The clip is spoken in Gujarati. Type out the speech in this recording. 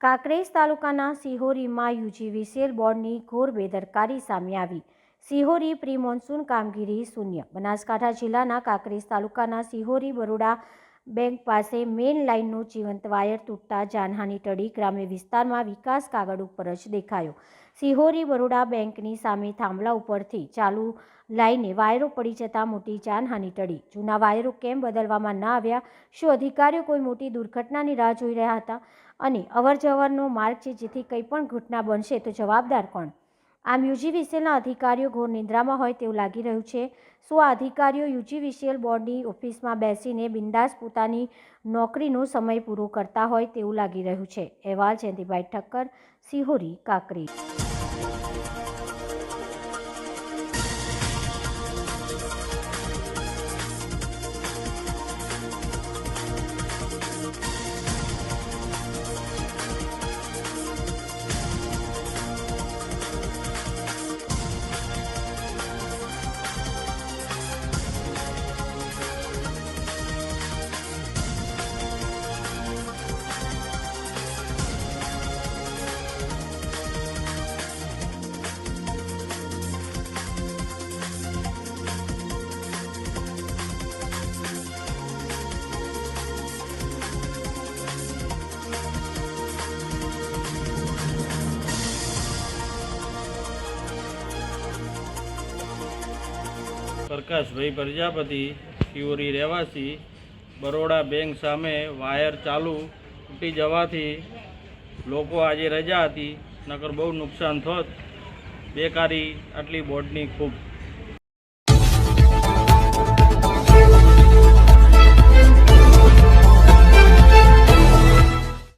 કાંકરેજ તાલુકાના સિહોરીમાં યુજીવીસીએલ બોર્ડની ઘોર બેદરકારી સામે આવી। સિહોરી પ્રી મોન્સૂન કામગીરી શૂન્ય। બનાસકાંઠા જિલ્લાના કાંકરેજ તાલુકાના સિહોરી બરોડા બેંક પાસે મેઇન લાઇનનો જીવંત વાયર તૂટતા જાનહાનિ ટળી ગ્રામ્ય વિસ્તારમાં વિકાસ કાગળ ઉપર જ દેખાયો। સિહોરી બરોડા બેંકની સામે થાંભલા ઉપરથી ચાલુ લાઇને વાયરો પડી જતા મોટી જાનહાનિ ટળી। જૂના વાયરો કેમ બદલવામાં ન આવ્યા? શું અધિકારીઓ કોઈ મોટી દુર્ઘટનાની રાહ જોઈ રહ્યા હતા? અને અવરજવરનો માર્ગ છે, જેથી કંઈ પણ ઘટના બનશે તો જવાબદાર કોણ? આમ યુજીવીસીએલના અધિકારીઓ ઘોર નિંદ્રામાં હોય તેવું લાગી રહ્યું છે। શું આ અધિકારીઓ યુજીવીસીએલ બોર્ડની ઓફિસમાં બેસીને બિંદાસ પોતાની નોકરીનો સમય પૂરો કરતા હોય તેવું લાગી રહ્યું છે। અહેવાલ જયંતિભાઈ ઠક્કર, સિહોરી, કાંકરેજ। પ્રકાશભાઈ પ્રજાપતિ, સિહોરી રહેવાસી। બરોડા બેંક સામે વાયર ચાલુ તૂટી જવાથી લોકો આજે રજા હતી, નકર બહુ નુકસાન થોત। બેકારી આટલી બોર્ડની ખૂબ।